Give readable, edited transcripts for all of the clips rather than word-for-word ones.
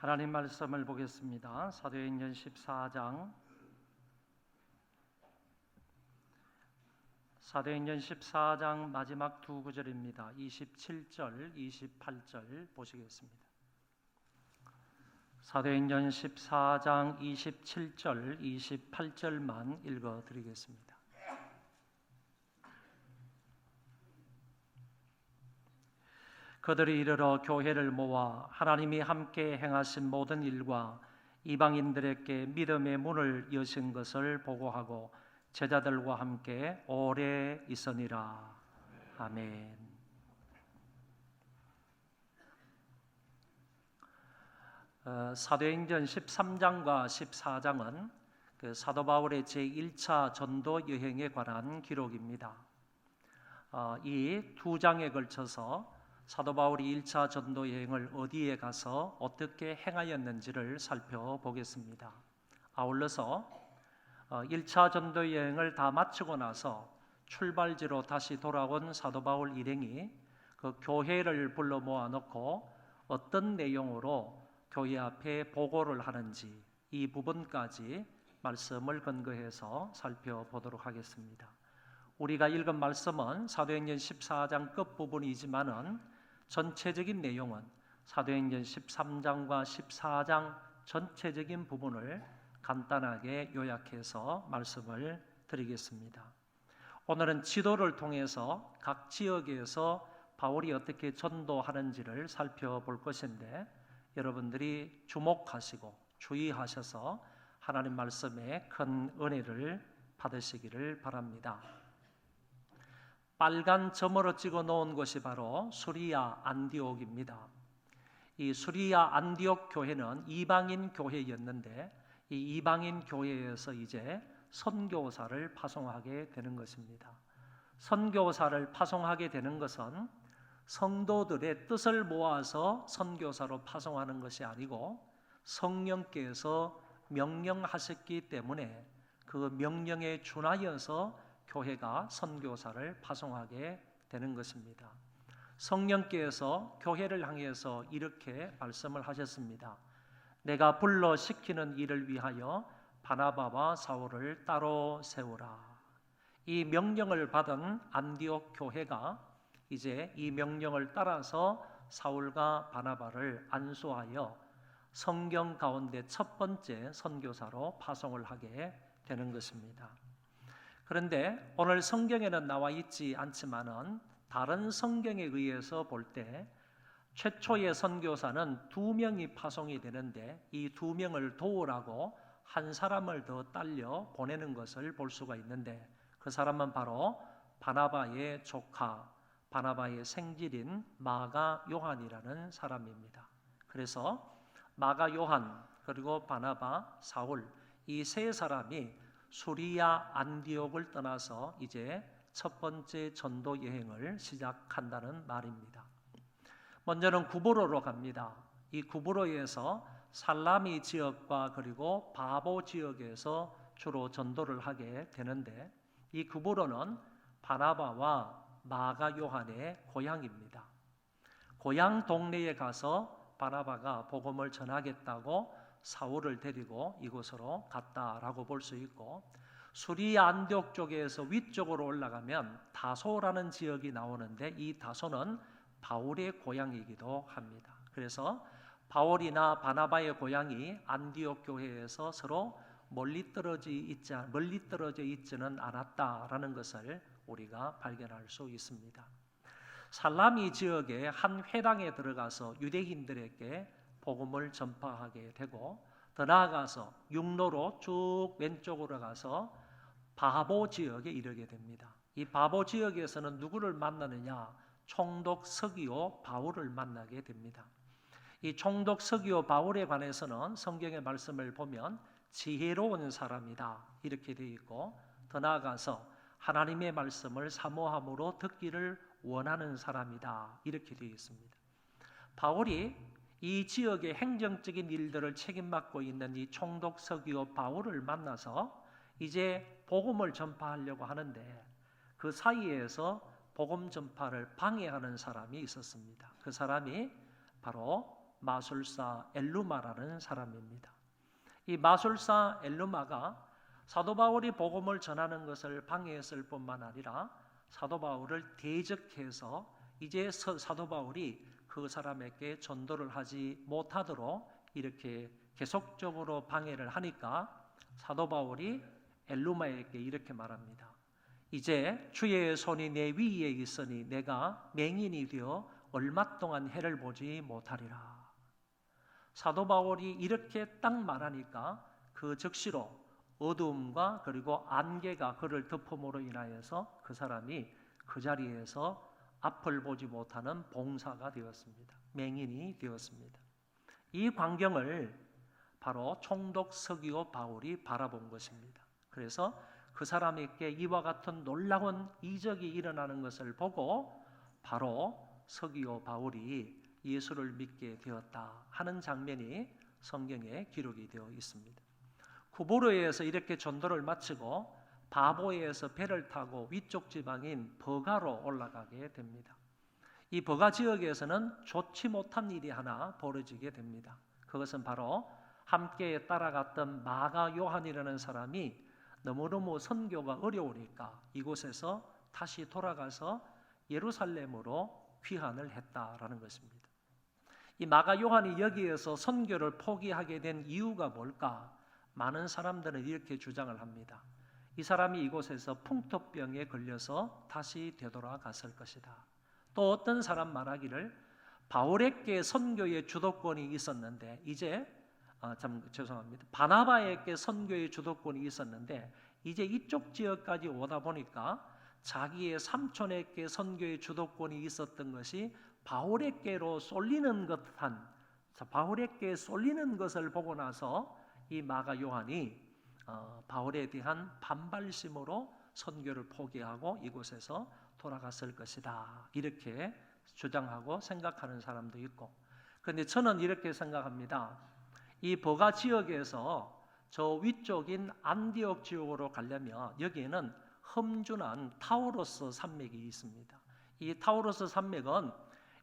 하나님 말씀을 보겠습니다. 사도행전 14장 마지막 두 구절입니다. 27절, 28절 보시겠습니다. 사도행전 14장 27절, 28절만 읽어드리겠습니다. 그들이 이르러 교회를 모아 하나님이 함께 행하신 모든 일과 이방인들에게 믿음의 문을 여신 것을 보고하고 제자들과 함께 오래 있으니라. 아멘. 사도행전 13장과 14장은 사도 바울의 제1차 전도 여행에 관한 기록입니다. 이 두 장에 걸쳐서 사도 바울이 1차 전도 여행을 어디에 가서 어떻게 행하였는지를 살펴보겠습니다. 아울러서 1차 전도 여행을 다 마치고 나서 출발지로 다시 돌아온 사도 바울 일행이 그 교회를 불러 모아놓고 어떤 내용으로 교회 앞에 보고를 하는지 이 부분까지 말씀을 근거해서 살펴보도록 하겠습니다. 우리가 읽은 말씀은 사도행전 14장 끝부분이지만은 전체적인 내용은 사도행전 13장과 14장 전체적인 부분을 간단하게 요약해서 말씀을 드리겠습니다. 오늘은 지도를 통해서 각 지역에서 바울이 어떻게 전도하는지를 살펴볼 것인데 여러분들이 주목하시고 주의하셔서 하나님 말씀에 큰 은혜를 받으시기를 바랍니다. 빨간 점으로 찍어 놓은 곳이 바로 수리아 안디옥입니다. 이 수리아 안디옥 교회는 이방인 교회였는데 이 이방인 교회에서 이제 선교사를 파송하게 되는 것입니다. 선교사를 파송하게 되는 것은 성도들의 뜻을 모아서 선교사로 파송하는 것이 아니고 성령께서 명령하셨기 때문에 그 명령에 준하여서 교회가 선교사를 파송하게 되는 것입니다. 성령께서 교회를 향해서 이렇게 말씀을 하셨습니다. 내가 불러 시키는 일을 위하여 바나바와 사울을 따로 세우라. 이 명령을 받은 안디옥 교회가 이제 이 명령을 따라서 사울과 바나바를 안수하여 성경 가운데 첫 번째 선교사로 파송을 하게 되는 것입니다. 그런데 오늘 성경에는 나와 있지 않지만은 다른 성경에 의해서 볼 때 최초의 선교사는 2명이 파송이 되는데 이 2명을 도우라고 한 사람을 더 딸려 보내는 것을 볼 수가 있는데 그 사람은 바로 바나바의 조카, 바나바의 생질인 마가 요한이라는 사람입니다. 그래서 마가 요한 그리고 바나바, 사울 이 세 사람이 수리아 안디옥을 떠나서 이제 첫 번째 전도 여행을 시작한다는 말입니다. 먼저는 구브로로 갑니다. 이 구브로에서 살라미 지역과 그리고 바보 지역에서 주로 전도를 하게 되는데 이 구브로는 바나바와 마가 요한의 고향입니다. 고향 동네에 가서 바나바가 복음을 전하겠다고 사울을 데리고 이곳으로 갔다라고 볼 수 있고 수리아 안디옥 쪽에서 위쪽으로 올라가면 다소라는 지역이 나오는데 이 다소는 바울의 고향이기도 합니다. 그래서 바울이나 바나바의 고향이 안디옥 교회에서 서로 멀리 떨어져 있지는 않았다라는 것을 우리가 발견할 수 있습니다. 살라미 지역의 한 회당에 들어가서 유대인들에게 복음을 전파하게 되고 더 나아가서 육로로 쭉 왼쪽으로 가서 바보 지역에 이르게 됩니다. 이 바보 지역에서는 누구를 만나느냐? 총독 서기오 바울을 만나게 됩니다. 이 총독 서기오 바울에 관해서는 성경의 말씀을 보면 지혜로운 사람이다 이렇게 되어 있고 더 나아가서 하나님의 말씀을 사모함으로 듣기를 원하는 사람이다 이렇게 되어 있습니다. 바울이 이 지역의 행정적인 일들을 책임맡고 있는 이 총독 서기오 바울을 만나서 이제 복음을 전파하려고 하는데 그 사이에서 복음 전파를 방해하는 사람이 있었습니다. 그 사람이 바로 마술사 엘루마라는 사람입니다. 이 마술사 엘루마가 사도 바울이 복음을 전하는 것을 방해했을 뿐만 아니라 사도 바울을 대적해서 이제 사도 바울이 그 사람에게 전도를 하지 못하도록 이렇게 계속적으로 방해를 하니까 사도 바울이 엘루마에게 이렇게 말합니다. 이제 주의 손이 내 위에 있으니 내가 맹인이 되어 얼마 동안 해를 보지 못하리라. 사도 바울이 이렇게 딱 말하니까 그 즉시로 어두움과 그리고 안개가 그를 덮음으로 인하여서 그 사람이 그 자리에서 앞을 보지 못하는 봉사가 되었습니다. 맹인이 되었습니다. 이 광경을 바로 총독 서기오 바울이 바라본 것입니다. 그래서 그 사람에게 이와 같은 놀라운 이적이 일어나는 것을 보고 바로 서기오 바울이 예수를 믿게 되었다 하는 장면이 성경에 기록이 되어 있습니다. 구부로에서 이렇게 전도를 마치고 바보에서 배를 타고 위쪽 지방인 버가로 올라가게 됩니다. 이 버가 지역에서는 좋지 못한 일이 하나 벌어지게 됩니다. 그것은 바로 함께 따라갔던 마가 요한이라는 사람이 너무너무 선교가 어려우니까 이곳에서 다시 돌아가서 예루살렘으로 귀환을 했다라는 것입니다. 이 마가 요한이 여기에서 선교를 포기하게 된 이유가 뭘까? 많은 사람들은 이렇게 주장을 합니다. 이 사람이 이곳에서 풍토병에 걸려서 다시 되돌아갔을 것이다. 또 어떤 사람 말하기를 바울에게 선교의 주도권이 있었는데 이제 바나바에게 선교의 주도권이 있었는데 이제 이쪽 지역까지 오다 보니까 자기의 삼촌에게 선교의 주도권이 있었던 것이 바울에게로 쏠리는 바울에게 쏠리는 것을 보고 나서 이 마가 요한이 바울에 대한 반발심으로 선교를 포기하고 이곳에서 돌아갔을 것이다. 이렇게 주장하고 생각하는 사람도 있고, 그런데 저는 이렇게 생각합니다. 이 버가 지역에서 저 위쪽인 안디옥 지역으로 가려면 여기에는 험준한 타우로스 산맥이 있습니다. 이 타우로스 산맥은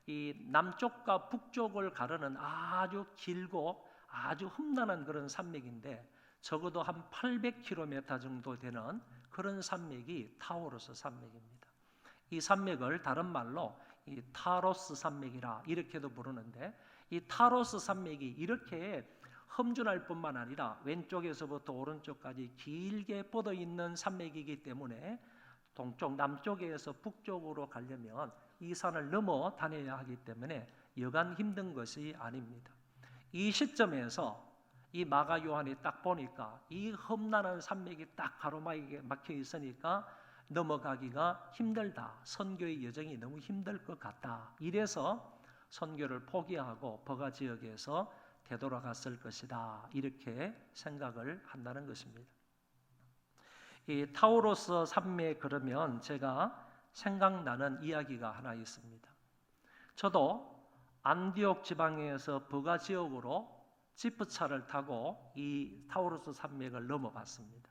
이 남쪽과 북쪽을 가르는 아주 길고 아주 험난한 그런 산맥인데 적어도 한 800km 정도 되는 그런 산맥이 타우로스 산맥입니다. 이 산맥을 다른 말로 이 타로스 산맥이라 이렇게도 부르는데 이 타로스 산맥이 이렇게 험준할 뿐만 아니라 왼쪽에서부터 오른쪽까지 길게 뻗어 있는 산맥이기 때문에 동쪽 남쪽에서 북쪽으로 가려면 이 산을 넘어 다녀야 하기 때문에 여간 힘든 것이 아닙니다. 이 시점에서 이 마가 요한이 딱 보니까 이 험난한 산맥이 딱 가로막혀 있으니까 넘어가기가 힘들다. 선교의 여정이 너무 힘들 것 같다. 이래서 선교를 포기하고 버가 지역에서 되돌아갔을 것이다. 이렇게 생각을 한다는 것입니다. 이 타우로스 산맥 그러면 제가 생각나는 이야기가 하나 있습니다. 저도 안디옥 지방에서 버가 지역으로 지프차를 타고 이 타우로스 산맥을 넘어갔습니다.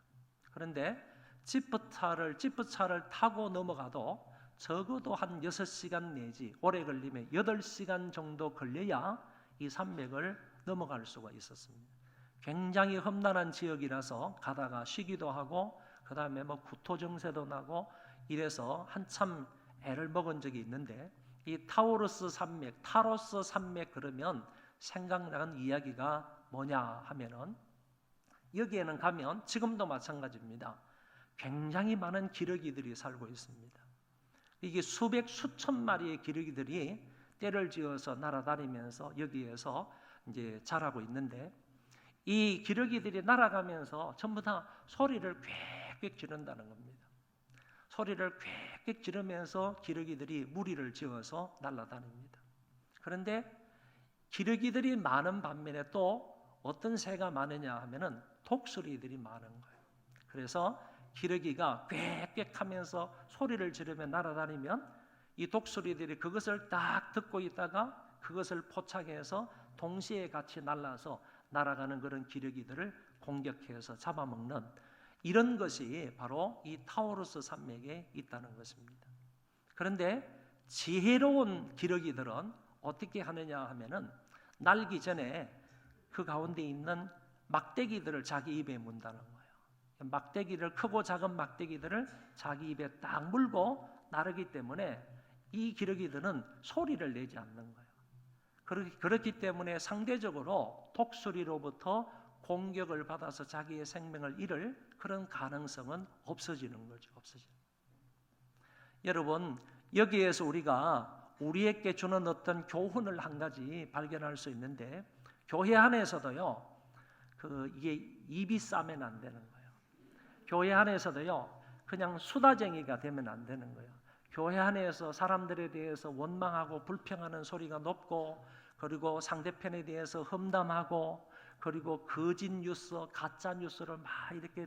그런데 지프차를 타고 넘어가도 적어도 한 6시간 내지 오래 걸리면 8시간 정도 걸려야 이 산맥을 넘어갈 수가 있었습니다. 굉장히 험난한 지역이라서 가다가 쉬기도 하고 그 다음에 구토증세도 나고 이래서 한참 애를 먹은 적이 있는데 이 타로스 산맥 그러면 생각나는 이야기가 뭐냐 하면은 여기에는 가면 지금도 마찬가지입니다. 굉장히 많은 기러기들이 살고 있습니다. 이게 수천 마리의 기러기들이 떼를 지어서 날아다니면서 여기에서 이제 자라고 있는데 이 기러기들이 날아가면서 전부 다 소리를 꽥꽥 지른다는 겁니다. 소리를 꽥꽥 지르면서 기러기들이 무리를 지어서 날아다닙니다. 그런데 기러기들이 많은 반면에 또 어떤 새가 많으냐 하면은 독수리들이 많은 거예요. 그래서 기러기가 꽥꽥 하면서 소리를 지르며 날아다니면 이 독수리들이 그것을 딱 듣고 있다가 그것을 포착해서 동시에 같이 날아서 날아가는 그런 기러기들을 공격해서 잡아먹는 이런 것이 바로 이 타우로스 산맥에 있다는 것입니다. 그런데 지혜로운 기러기들은 어떻게 하느냐 하면은 날기 전에 그 가운데 있는 막대기들을 자기 입에 문다는 거예요. 막대기를, 크고 작은 막대기들을 자기 입에 딱 물고 나르기 때문에 이 기러기들은 소리를 내지 않는 거예요. 그렇기 때문에 상대적으로 독수리로부터 공격을 받아서 자기의 생명을 잃을 그런 가능성은 없어지는 거죠. 여러분, 여기에서 우리가 우리에게 주는 어떤 교훈을 한 가지 발견할 수 있는데, 교회 안에서도요, 이게 입이 싸면 안 되는 거예요. 교회 안에서도요, 그냥 수다쟁이가 되면 안 되는 거예요. 교회 안에서 사람들에 대해서 원망하고 불평하는 소리가 높고, 그리고 상대편에 대해서 험담하고, 그리고 거짓 뉴스, 가짜 뉴스를 이렇게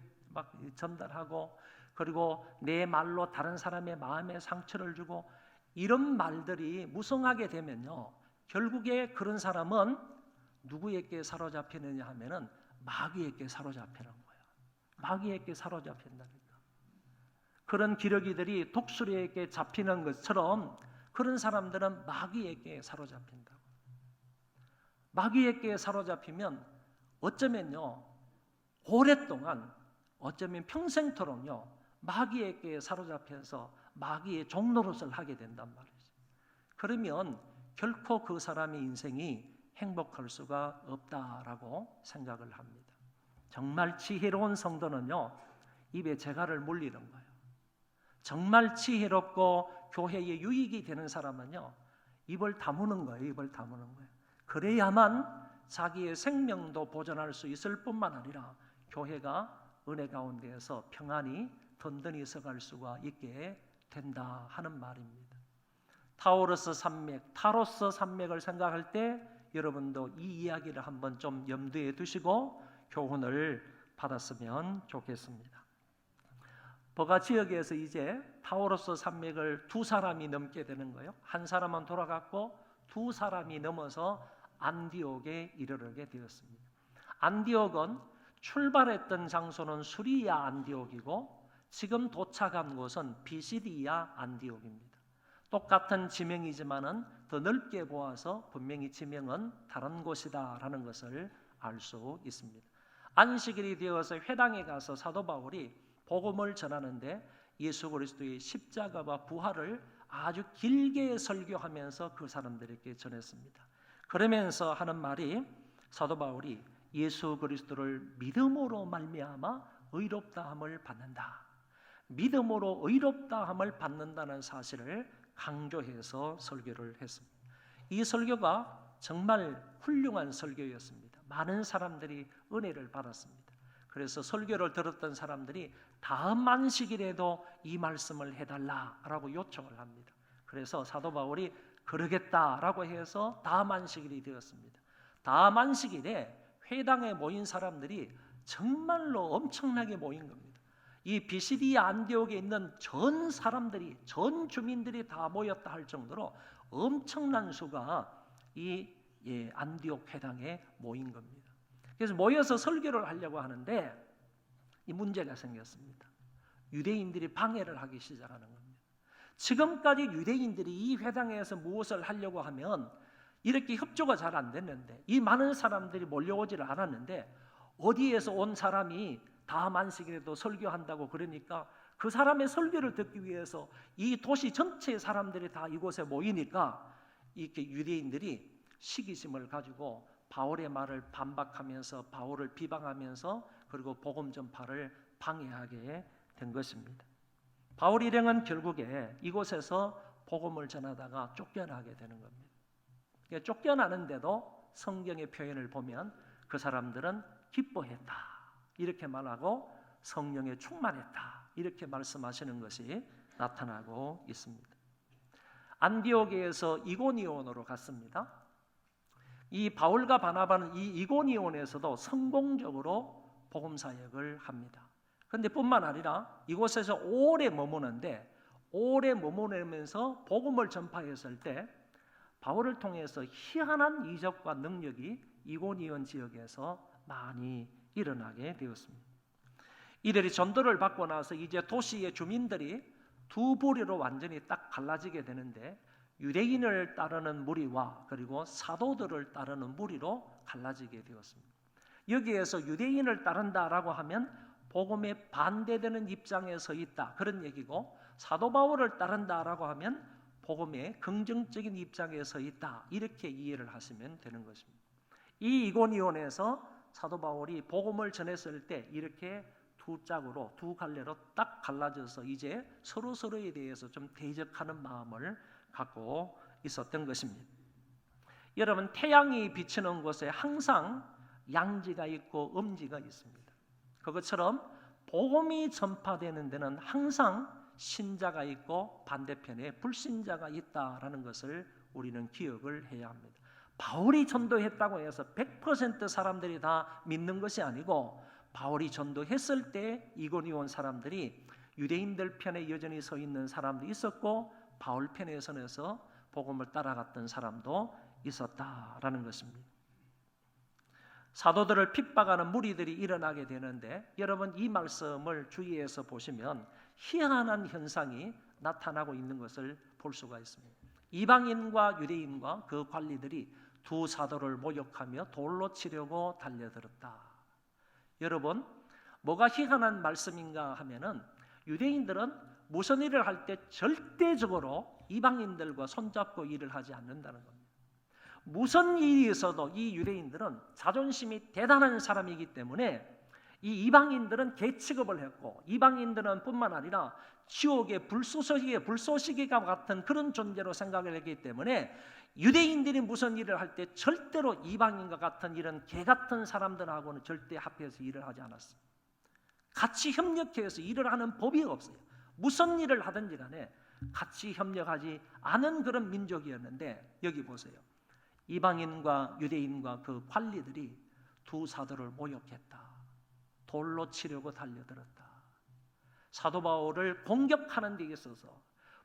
전달하고, 그리고 내 말로 다른 사람의 마음에 상처를 주고, 이런 말들이 무성하게 되면요, 결국에 그런 사람은 누구에게 사로잡히느냐 하면은 마귀에게 사로잡히는 거예요. 마귀에게 사로잡힌다니까. 그런 기러기들이 독수리에게 잡히는 것처럼 그런 사람들은 마귀에게 사로잡힌다고. 마귀에게 사로잡히면 어쩌면요, 오랫동안, 어쩌면 평생토록요, 마귀에게 사로잡혀서 마귀의 종노릇을 하게 된단 말이죠. 그러면 결코 그 사람의 인생이 행복할 수가 없다라고 생각을 합니다. 정말 지혜로운 성도는요, 입에 재갈을 물리는 거예요. 정말 지혜롭고 교회에 유익이 되는 사람은요, 입을 다무는 거예요. 입을 다무는 거예요. 그래야만 자기의 생명도 보존할 수 있을 뿐만 아니라 교회가 은혜 가운데에서 평안히 든든히 서갈 수가 있게 된다 하는 말입니다. 타우로스 산맥, 타로스 산맥을 생각할 때 여러분도 이 이야기를 한번 좀 염두에 두시고 교훈을 받았으면 좋겠습니다. 버가 지역에서 이제 타우로스 산맥을 두 사람이 넘게 되는 거예요. 한 사람은 돌아갔고 두 사람이 넘어서 안디옥에 이르게 되었습니다. 안디옥은 출발했던 장소는 수리아 안디옥이고 지금 도착한 곳은 비시디아 안디옥입니다. 똑같은 지명이지만은 더 넓게 보아서 분명히 지명은 다른 곳이다라는 것을 알 수 있습니다. 안식일이 되어서 회당에 가서 사도 바울이 복음을 전하는데 예수 그리스도의 십자가와 부활을 아주 길게 설교하면서 그 사람들에게 전했습니다. 그러면서 하는 말이, 사도 바울이 예수 그리스도를 믿음으로 말미암아 의롭다함을 받는다. 믿음으로 의롭다함을 받는다는 사실을 강조해서 설교를 했습니다. 이 설교가 정말 훌륭한 설교였습니다. 많은 사람들이 은혜를 받았습니다. 그래서 설교를 들었던 사람들이 다음 안식일에도 이 말씀을 해달라라고 요청을 합니다. 그래서 사도 바울이 그러겠다라고 해서 다음 안식일이 되었습니다. 다음 안식일에 회당에 모인 사람들이 정말로 엄청나게 모인 겁니다. 이 비시디아 안디옥에 있는 전 사람들이, 전 주민들이 다 모였다 할 정도로 엄청난 수가 이 안디옥 회당에 모인 겁니다. 그래서 모여서 설교를 하려고 하는데 이 문제가 생겼습니다. 유대인들이 방해를 하기 시작하는 겁니다. 지금까지 유대인들이 이 회당에서 무엇을 하려고 하면 이렇게 협조가 잘 안 됐는데, 이 많은 사람들이 몰려오지를 않았는데 어디에서 온 사람이 다음 안식일에도 설교한다고 그러니까 그 사람의 설교를 듣기 위해서 이 도시 전체의 사람들이 다 이곳에 모이니까 이렇게 유대인들이 시기심을 가지고 바울의 말을 반박하면서 바울을 비방하면서 그리고 복음 전파를 방해하게 된 것입니다. 바울 일행은 결국에 이곳에서 복음을 전하다가 쫓겨나게 되는 겁니다. 쫓겨나는데도 성경의 표현을 보면 그 사람들은 기뻐했다 이렇게 말하고 성령에 충만했다 이렇게 말씀하시는 것이 나타나고 있습니다. 안디옥에서 이고니온으로 갔습니다. 이 바울과 바나바는 이 이고니온에서도 성공적으로 복음 사역을 합니다. 그런데 뿐만 아니라 이곳에서 오래 머무는데, 오래 머무르면서 복음을 전파했을 때 바울을 통해서 희한한 이적과 능력이 이고니온 지역에서 많이 일어나게 되었습니다. 이들이 전도를 받고 나서 이제 도시의 주민들이 두 부류로 완전히 딱 갈라지게 되는데, 유대인을 따르는 무리와 그리고 사도들을 따르는 무리로 갈라지게 되었습니다. 여기에서 유대인을 따른다라고 하면 복음에 반대되는 입장에 서 있다, 그런 얘기고, 사도 바울을 따른다라고 하면 복음에 긍정적인 입장에 서 있다, 이렇게 이해를 하시면 되는 것입니다. 이 이고니온에서 사도 바울이 복음을 전했을 때 이렇게 두 짝으로, 두 갈래로 딱 갈라져서 이제 서로서로에 대해서 좀 대적하는 마음을 갖고 있었던 것입니다. 여러분, 태양이 비치는 곳에 항상 양지가 있고 음지가 있습니다. 그것처럼 복음이 전파되는 데는 항상 신자가 있고 반대편에 불신자가 있다라는 것을 우리는 기억을 해야 합니다. 바울이 전도했다고 해서 100% 사람들이 다 믿는 것이 아니고, 바울이 전도했을 때 이고니온 사람들이 유대인들 편에 여전히 서 있는 사람도 있었고, 바울 편에 서서 복음을 따라갔던 사람도 있었다라는 것입니다. 사도들을 핍박하는 무리들이 일어나게 되는데, 여러분 이 말씀을 주의해서 보시면 희한한 현상이 나타나고 있는 것을 볼 수가 있습니다. 이방인과 유대인과 그 관리들이 두 사도를 모욕하며 돌로 치려고 달려들었다. 여러분, 뭐가 희한한 말씀인가 하면은, 유대인들은 무슨 일을 할 때 절대적으로 이방인들과 손잡고 일을 하지 않는다는 겁니다. 무슨 일이 있어도 이 유대인들은 자존심이 대단한 사람이기 때문에 이 이방인들은 개 취급을 했고, 이방인들은 뿐만 아니라 지옥의 불쏘시개가 같은 그런 존재로 생각을 했기 때문에 유대인들이 무슨 일을 할 때 절대로 이방인과 같은 이런 개 같은 사람들하고는 절대 합해서 일을 하지 않았어요. 같이 협력해서 일을 하는 법이 없어요. 무슨 일을 하든지 간에 같이 협력하지 않은 그런 민족이었는데, 여기 보세요. 이방인과 유대인과 그 관리들이 두 사도를 모욕했다. 돌로 치려고 달려들었다. 사도 바울을 공격하는 데 있어서,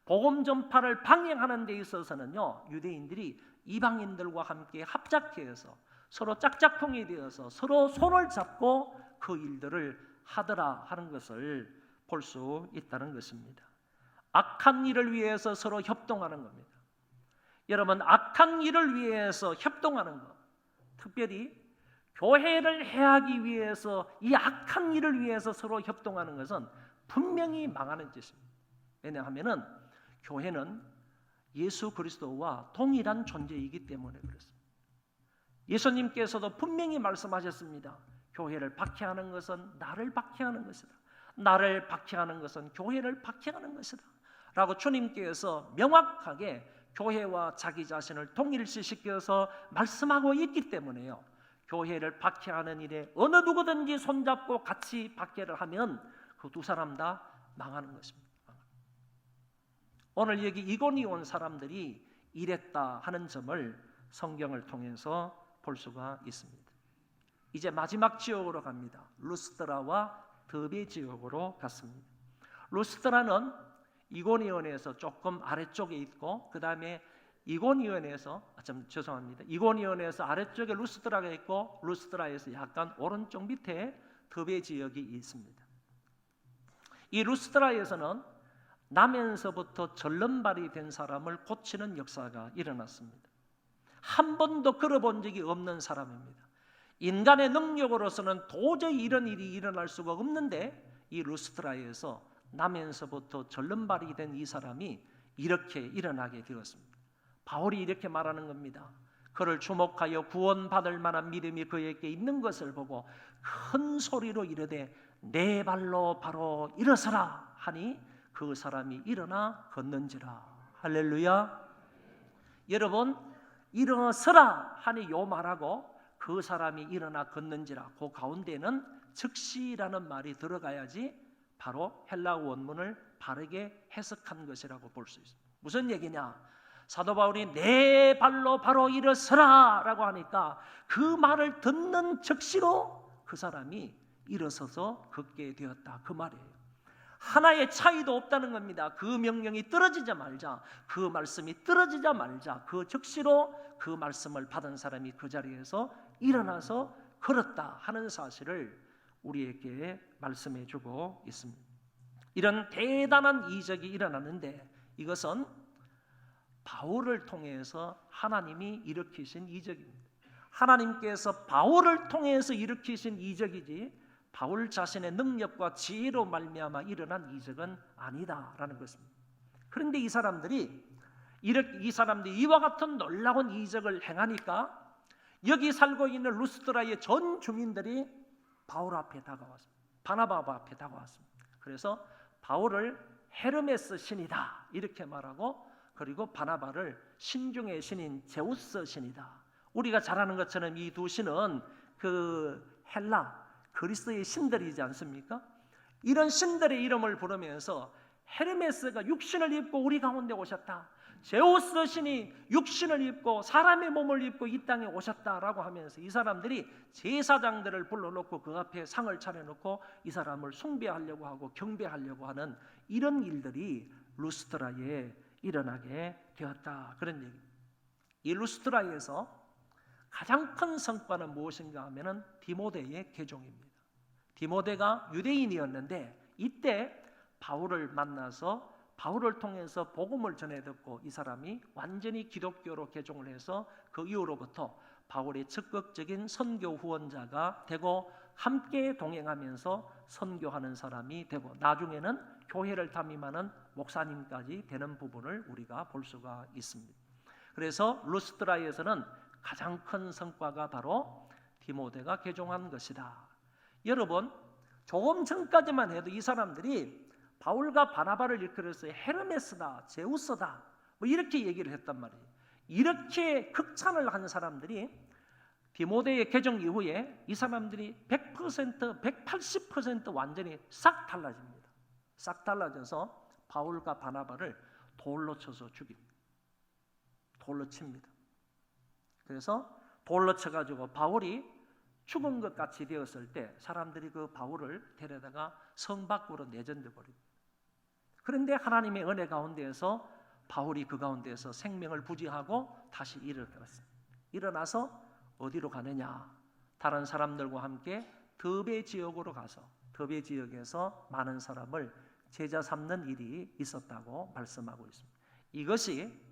복음 전파를 방해하는 데 있어서는요, 유대인들이 이방인들과 함께 합작해서 서로 짝짝꿍이 되어서 서로 손을 잡고 그 일들을 하더라 하는 것을 볼 수 있다는 것입니다. 악한 일을 위해서 서로 협동하는 겁니다. 여러분, 악한 일을 위해서 협동하는 것, 특별히 교회를 해하기 위해서 이 악한 일을 위해서 서로 협동하는 것은 분명히 망하는 짓입니다. 왜냐하면 교회는 예수 그리스도와 동일한 존재이기 때문에 그렇습니다. 예수님께서도 분명히 말씀하셨습니다. 교회를 박해하는 것은 나를 박해하는 것이다. 나를 박해하는 것은 교회를 박해하는 것이다 라고 주님께서 명확하게 교회와 자기 자신을 동일시시켜서 말씀하고 있기 때문에요, 교회를 박해하는 일에 어느 누구든지 손잡고 같이 박해를 하면 그 두 사람 다 망하는 것입니다. 오늘 여기 이고니온 사람들이 이랬다 하는 점을 성경을 통해서 볼 수가 있습니다. 이제 마지막 지역으로 갑니다. 루스드라와 더베 지역으로 갔습니다. 루스드라는 이고니온에서 조금 아래쪽에 있고, 그 다음에 이고니온에서 아래쪽에 루스드라가 있고, 루스드라에서 약간 오른쪽 밑에 더베 지역이 있습니다. 이 루스드라에서는 나면서부터 절름발이 된 사람을 고치는 역사가 일어났습니다. 한 번도 걸어본 적이 없는 사람입니다. 인간의 능력으로서는 도저히 이런 일이 일어날 수가 없는데, 이 루스드라에서 나면서부터 절름발이 된 이 사람이 이렇게 일어나게 되었습니다. 바울이 이렇게 말하는 겁니다. 그를 주목하여 구원받을 만한 믿음이 그에게 있는 것을 보고 큰 소리로 이르되 내 발로 바로 일어서라 하니 그 사람이 일어나 걷는지라. 할렐루야. 여러분, 일어서라 하니 요 말하고 그 사람이 일어나 걷는지라, 그 가운데는 즉시라는 말이 들어가야지 바로 헬라 원문을 바르게 해석한 것이라고 볼 수 있습니다. 무슨 얘기냐? 사도 바울이 내 발로 바로 일어서라 라고 하니까 그 말을 듣는 즉시로 그 사람이 일어서서 걷게 되었다, 그 말이에요. 하나의 차이도 없다는 겁니다. 그 명령이 떨어지자 말자, 그 말씀이 떨어지자 말자, 그 즉시로 그 말씀을 받은 사람이 그 자리에서 일어나서 걸었다 하는 사실을 우리에게 말씀해 주고 있습니다. 이런 대단한 이적이 일어나는데, 이것은 바울을 통해서 하나님이 일으키신 이적입니다. 하나님께서 바울을 통해서 일으키신 이적이지 바울 자신의 능력과 지혜로 말미암아 일어난 이적은 아니다라는 것입니다. 그런데 이 사람들이 이와 같은 놀라운 이적을 행하니까 여기 살고 있는 루스드라의 전 주민들이 바울 앞에 다가왔습니다. 바나바 앞에 다가왔습니다. 그래서 바울을 헤르메스 신이다 이렇게 말하고, 그리고 바나바를 신중의 신인 제우스 신이다. 우리가 잘 아는 것처럼 이 두 신은 그 헬라 그리스의 신들이지 않습니까? 이런 신들의 이름을 부르면서 헤르메스가 육신을 입고 우리 가운데 오셨다, 제우스 신이 육신을 입고 사람의 몸을 입고 이 땅에 오셨다라고 하면서 이 사람들이 제사장들을 불러놓고 그 앞에 상을 차려놓고 이 사람을 숭배하려고 하고 경배하려고 하는 이런 일들이 루스드라에 일어나게 되었다, 그런 얘기입니다. 이 루스드라에서 가장 큰 성과는 무엇인가 하면은 디모데의 개종입니다. 디모데가 유대인이었는데 이때 바울을 만나서 바울을 통해서 복음을 전해 듣고 이 사람이 완전히 기독교로 개종을 해서 그 이후로부터 바울의 적극적인 선교 후원자가 되고 함께 동행하면서 선교하는 사람이 되고 나중에는 교회를 담임하는 목사님까지 되는 부분을 우리가 볼 수가 있습니다. 그래서 루스드라에서는 가장 큰 성과가 바로 디모데가 개종한 것이다. 여러분, 조금 전까지만 해도 이 사람들이 바울과 바나바를 일컬어서 헤르메스다, 제우스다 뭐 이렇게 얘기를 했단 말이에요. 이렇게 극찬을 한 사람들이 디모데의 개종 이후에 이 사람들이 100%, 180% 완전히 싹 달라집니다. 싹 달라져서 바울과 바나바를 돌로 쳐서 죽입니다. 돌로 칩니다. 그래서 돌로 쳐가지고 바울이 죽은 것 같이 되었을 때 사람들이 그 바울을 데려다가 성 밖으로 내던져 버립니다. 그런데 하나님의 은혜 가운데에서 바울이 그 가운데에서 생명을 부지하고 다시 일어났습니다. 일어나서 어디로 가느냐? 다른 사람들과 함께 더베 지역으로 가서 더베 지역에서 많은 사람을 제자 삼는 일이 있었다고 말씀하고 있습니다. 이것이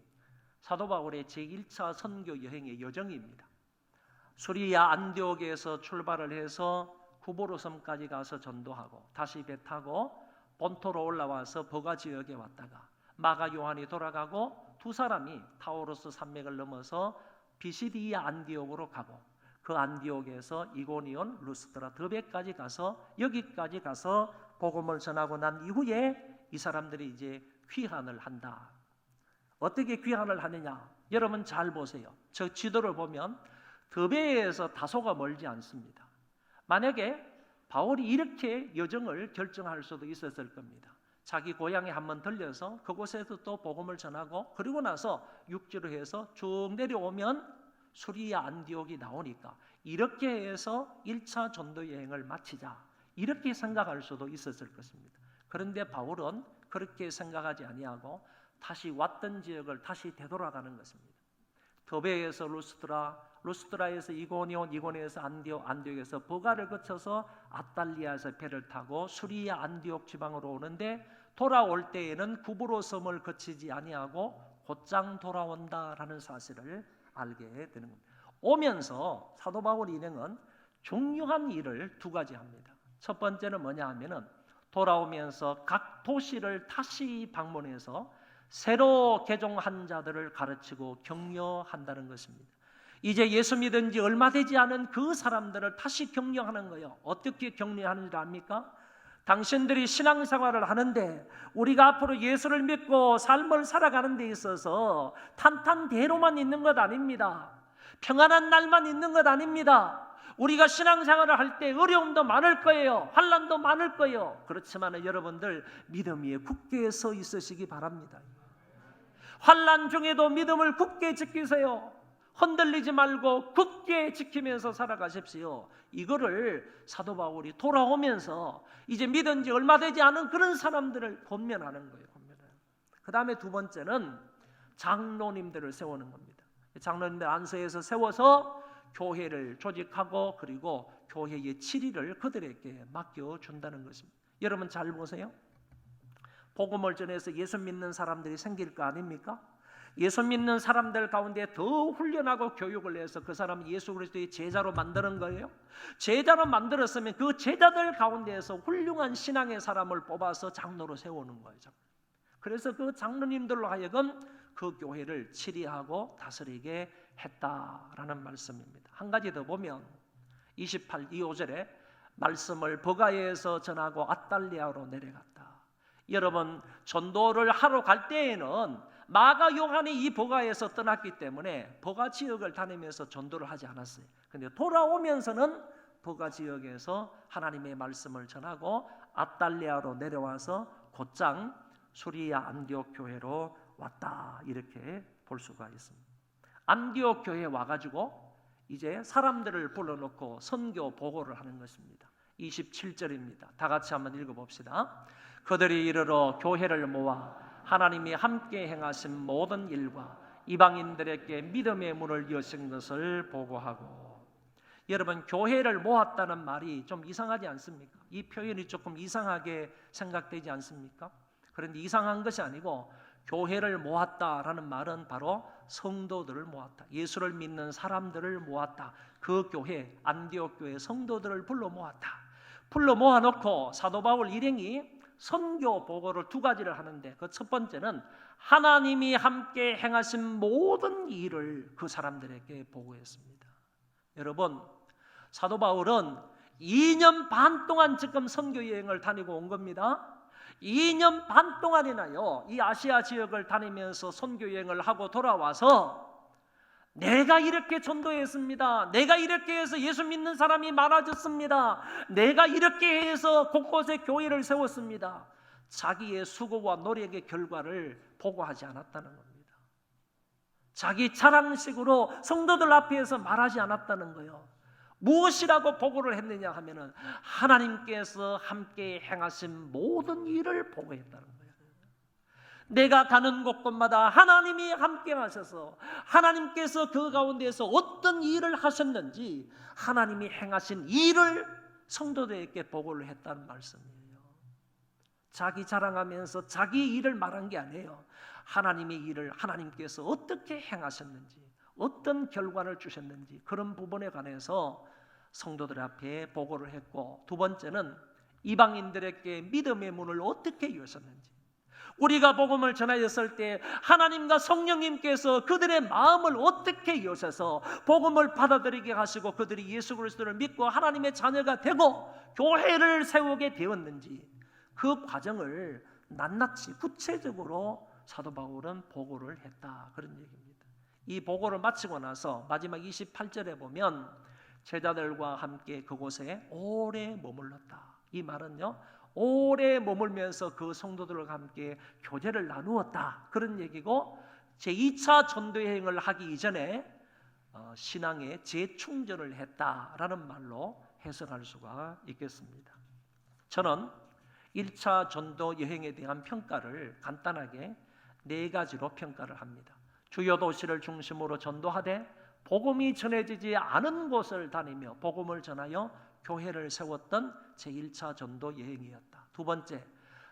사도 바울의 제1차 선교 여행의 여정입니다. 수리아 안디옥에서 출발을 해서 구보로 섬까지 가서 전도하고 다시 배 타고 본토로 올라와서 버가 지역에 왔다가 마가 요한이 돌아가고 두 사람이 타우로스 산맥을 넘어서 비시디아 안디옥으로 가고 그 안디옥에서 이고니온, 루스드라, 더베까지 가서 여기까지 가서 복음을 전하고 난 이후에 이 사람들이 이제 귀환을 한다. 어떻게 귀환을 하느냐? 여러분 잘 보세요. 저 지도를 보면 더베에서 다소가 멀지 않습니다. 만약에 바울이 이렇게 여정을 결정할 수도 있었을 겁니다. 자기 고향에 한번 들려서 그곳에서 또 복음을 전하고 그리고 나서 육지로 해서 쭉 내려오면 수리아 안디옥이 나오니까 이렇게 해서 1차 전도 여행을 마치자 이렇게 생각할 수도 있었을 것입니다. 그런데 바울은 그렇게 생각하지 아니하고 다시 왔던 지역을 다시 되돌아가는 것입니다. 더베에서 루스드라, 루스드라에서 이고니온, 이고니온에서 안디옥, 안디옥에서 버가를 거쳐서 아탈리아에서 배를 타고 수리아 안디옥 지방으로 오는데 돌아올 때에는 구브로 섬을 거치지 아니하고 곧장 돌아온다라는 사실을 알게 되는 겁니다. 오면서 사도 바울 일행은 중요한 일을 두 가지 합니다. 첫 번째는 뭐냐 하면은 돌아오면서 각 도시를 다시 방문해서 새로 개종한 자들을 가르치고 격려한다는 것입니다. 이제 예수 믿은 지 얼마 되지 않은 그 사람들을 다시 격려하는 거예요. 어떻게 격려하는 줄 압니까? 당신들이 신앙생활을 하는데 우리가 앞으로 예수를 믿고 삶을 살아가는 데 있어서 탄탄대로만 있는 것 아닙니다. 평안한 날만 있는 것 아닙니다. 우리가 신앙생활을 할 때 어려움도 많을 거예요. 환난도 많을 거예요. 그렇지만 여러분들 믿음 위에 굳게 서 있으시기 바랍니다. 환난 중에도 믿음을 굳게 지키세요. 흔들리지 말고 굳게 지키면서 살아가십시오. 이거를 사도 바울이 돌아오면서 이제 믿은 지 얼마 되지 않은 그런 사람들을 권면하는 거예요. 그 다음에 두 번째는 장로님들을 세우는 겁니다. 장로님들 안수해서 세워서 교회를 조직하고 그리고 교회의 치리를 그들에게 맡겨준다는 것입니다. 여러분 잘 보세요. 복음을 전해서 예수 믿는 사람들이 생길 거 아닙니까? 예수 믿는 사람들 가운데 더 훈련하고 교육을 해서 그 사람을 예수 그리스도의 제자로 만드는 거예요. 제자로 만들었으면 그 제자들 가운데에서 훌륭한 신앙의 사람을 뽑아서 장로로 세우는 거예요. 그래서 그 장로님들로 하여금 그 교회를 치리하고 다스리게 했다라는 말씀입니다. 한 가지 더 보면 28절에 말씀을 버가에서 전하고 앗달리아로 내려갔다. 여러분, 전도를 하러 갈 때에는 마가 요한이 이 버가에서 떠났기 때문에 버가 지역을 다니면서 전도를 하지 않았어요. 그런데 돌아오면서는 버가 지역에서 하나님의 말씀을 전하고 앗달리아로 내려와서 곧장 수리아 안디옥 교회로 왔다, 이렇게 볼 수가 있습니다. 안디옥 교회에 와가지고 이제 사람들을 불러놓고 선교 보고를 하는 것입니다. 27절입니다. 다 같이 한번 읽어봅시다. 그들이 이르러 교회를 모아 하나님이 함께 행하신 모든 일과 이방인들에게 믿음의 문을 여신 것을 보고하고. 여러분, 교회를 모았다는 말이 좀 이상하지 않습니까? 이 표현이 조금 이상하게 생각되지 않습니까? 그런데 이상한 것이 아니고, 교회를 모았다라는 말은 바로 성도들을 모았다, 예수를 믿는 사람들을 모았다. 그 교회, 안디옥 교회 성도들을 불러 모았다. 불러 모아놓고 사도 바울 일행이 선교 보고를 두 가지를 하는데, 그 첫 번째는 하나님이 함께 행하신 모든 일을 그 사람들에게 보고했습니다. 여러분, 사도 바울은 2년 반 동안 지금 선교 여행을 다니고 온 겁니다. 2년 반 동안이나요, 이 아시아 지역을 다니면서 선교 여행을 하고 돌아와서 내가 이렇게 전도했습니다, 내가 이렇게 해서 예수 믿는 사람이 많아졌습니다, 내가 이렇게 해서 곳곳에 교회를 세웠습니다, 자기의 수고와 노력의 결과를 보고하지 않았다는 겁니다. 자기 자랑식으로 성도들 앞에서 말하지 않았다는 거예요. 무엇이라고 보고를 했느냐 하면은 하나님께서 함께 행하신 모든 일을 보고했다는 거예요. 내가 가는 곳곳마다 하나님이 함께 하셔서 하나님께서 그 가운데서 어떤 일을 하셨는지 하나님이 행하신 일을 성도들에게 보고를 했다는 말씀이에요. 자기 자랑하면서 자기 일을 말한 게 아니에요. 하나님의 일을 하나님께서 어떻게 행하셨는지, 어떤 결과를 주셨는지, 그런 부분에 관해서 성도들 앞에 보고를 했고, 두 번째는 이방인들에게 믿음의 문을 어떻게 여셨는지, 우리가 복음을 전하였을 때 하나님과 성령님께서 그들의 마음을 어떻게 여셔서 복음을 받아들이게 하시고 그들이 예수 그리스도를 믿고 하나님의 자녀가 되고 교회를 세우게 되었는지, 그 과정을 낱낱이 구체적으로 사도 바울은 보고를 했다, 그런 얘기입니다. 이 보고를 마치고 나서 마지막 28절에 보면 제자들과 함께 그곳에 오래 머물렀다. 이 말은요, 오래 머물면서 그 성도들과 함께 교제를 나누었다, 그런 얘기고, 제2차 전도여행을 하기 이전에 신앙의 재충전을 했다라는 말로 해석할 수가 있겠습니다. 저는 1차 전도여행에 대한 평가를 간단하게 네 가지로 평가를 합니다. 주요 도시를 중심으로 전도하되 복음이 전해지지 않은 곳을 다니며 복음을 전하여 교회를 세웠던 제1차 전도 여행이었다. 두 번째,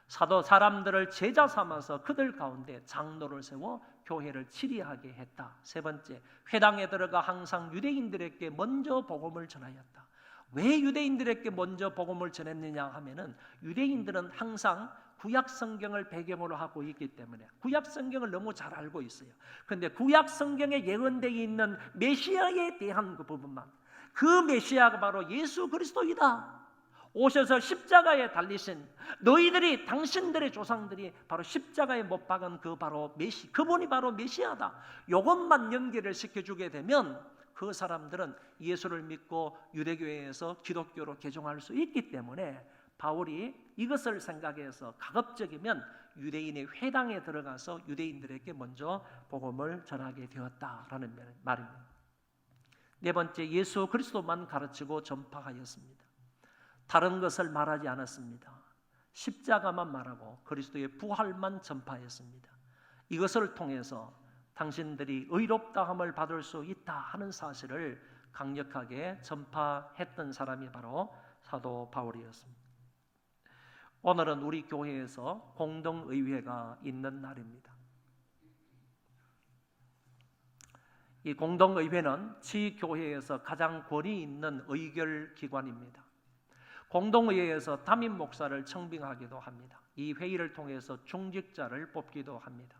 사도 사람들을 제자 삼아서 그들 가운데 장로를 세워 교회를 치리하게 했다. 세 번째, 회당에 들어가 항상 유대인들에게 먼저 복음을 전하였다. 왜 유대인들에게 먼저 복음을 전했느냐 하면은 유대인들은 항상 구약 성경을 배경으로 하고 있기 때문에 구약 성경을 너무 잘 알고 있어요. 그런데 구약 성경에 예언되어 있는 메시아에 대한 그 부분만, 그 메시아가 바로 예수 그리스도이다, 오셔서 십자가에 달리신, 너희들이 당신들의 조상들이 바로 십자가에 못 박은 그 바로 그분이 바로 메시아다, 이것만 연결을 시켜주게 되면 그 사람들은 예수를 믿고 유대교회에서 기독교로 개종할 수 있기 때문에 바울이 이것을 생각해서 가급적이면 유대인의 회당에 들어가서 유대인들에게 먼저 복음을 전하게 되었다라는 말입니다. 네 번째, 예수 그리스도만 가르치고 전파하였습니다. 다른 것을 말하지 않았습니다. 십자가만 말하고 그리스도의 부활만 전파했습니다. 이것을 통해서 당신들이 의롭다함을 받을 수 있다 하는 사실을 강력하게 전파했던 사람이 바로 사도 바울이었습니다. 오늘은 우리 교회에서 공동의회가 있는 날입니다. 이 공동의회는 지교회에서 가장 권위 있는 의결 기관입니다. 공동의회에서 담임 목사를 청빙하기도 합니다. 이 회의를 통해서 중직자를 뽑기도 합니다.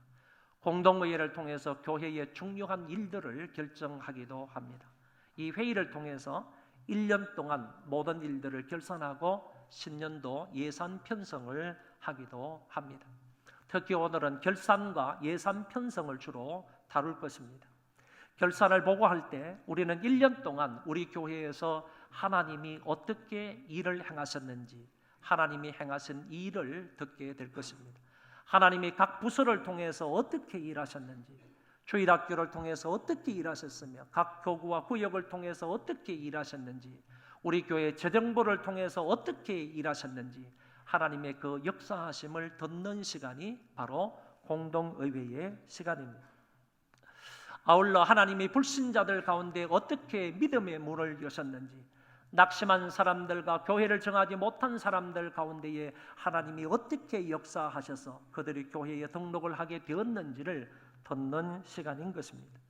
공동의회를 통해서 교회의 중요한 일들을 결정하기도 합니다. 이 회의를 통해서 1년 동안 모든 일들을 결산하고 신년도 예산 편성을 하기도 합니다. 특히 오늘은 결산과 예산 편성을 주로 다룰 것입니다. 결산을 보고할 때 우리는 1년 동안 우리 교회에서 하나님이 어떻게 일을 행하셨는지, 하나님이 행하신 일을 듣게 될 것입니다. 하나님이 각 부서를 통해서 어떻게 일하셨는지, 주일학교를 통해서 어떻게 일하셨으며 각 교구와 구역을 통해서 어떻게 일하셨는지, 우리 교회 재정부를 통해서 어떻게 일하셨는지 하나님의 그 역사하심을 듣는 시간이 바로 공동의회의 시간입니다. 아울러 하나님이 불신자들 가운데 어떻게 믿음의 문을 여셨는지, 낙심한 사람들과 교회를 정하지 못한 사람들 가운데에 하나님이 어떻게 역사하셔서 그들이 교회에 등록을 하게 되었는지를 듣는 시간인 것입니다.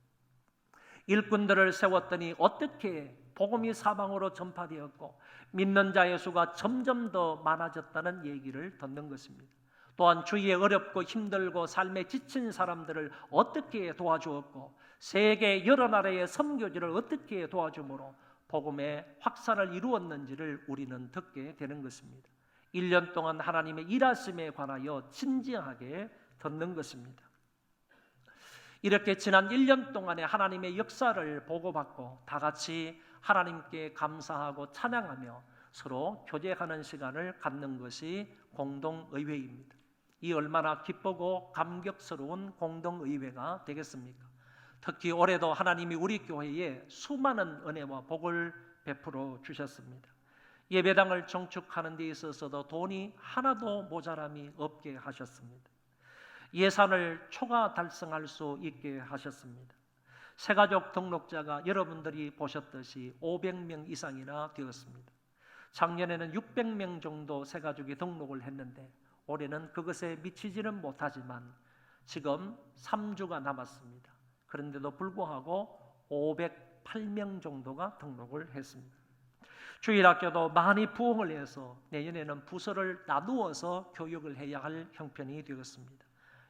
일꾼들을 세웠더니 어떻게 복음이 사방으로 전파되었고 믿는 자의 수가 점점 더 많아졌다는 얘기를 듣는 것입니다. 또한 주위에 어렵고 힘들고 삶에 지친 사람들을 어떻게 도와주었고 세계 여러 나라의 선교지를 어떻게 도와주므로 복음의 확산을 이루었는지를 우리는 듣게 되는 것입니다. 1년 동안 하나님의 일하심에 관하여 진지하게 듣는 것입니다. 이렇게 지난 1년 동안의 하나님의 역사를 보고받고 다 같이 하나님께 감사하고 찬양하며 서로 교제하는 시간을 갖는 것이 공동의회입니다. 이 얼마나 기쁘고 감격스러운 공동의회가 되겠습니까? 특히 올해도 하나님이 우리 교회에 수많은 은혜와 복을 베풀어 주셨습니다. 예배당을 정축하는 데 있어서도 돈이 하나도 모자람이 없게 하셨습니다. 예산을 초과 달성할 수 있게 하셨습니다. 새가족 등록자가 여러분들이 보셨듯이 500명 이상이나 되었습니다. 작년에는 600명 정도 새가족이 등록을 했는데 올해는 그것에 미치지는 못하지만 지금 3주가 남았습니다. 그런데도 불구하고 508명 정도가 등록을 했습니다. 주일학교도 많이 부흥을 해서 내년에는 부서를 나누어서 교육을 해야 할 형편이 되었습니다.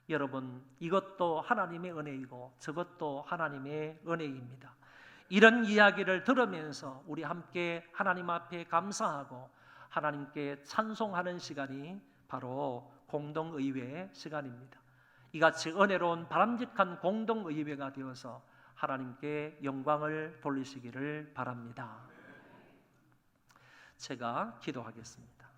여러분, 이것도 하나님의 은혜이고 저것도 하나님의 은혜입니다. 이런 이야기를 들으면서 우리 함께 하나님 앞에 감사하고 하나님께 찬송하는 시간이 바로 공동의회의 시간입니다. 이같이 은혜로운 바람직한 공동의회가 되어서 하나님께 영광을 돌리시기를 바랍니다. 제가 기도하겠습니다.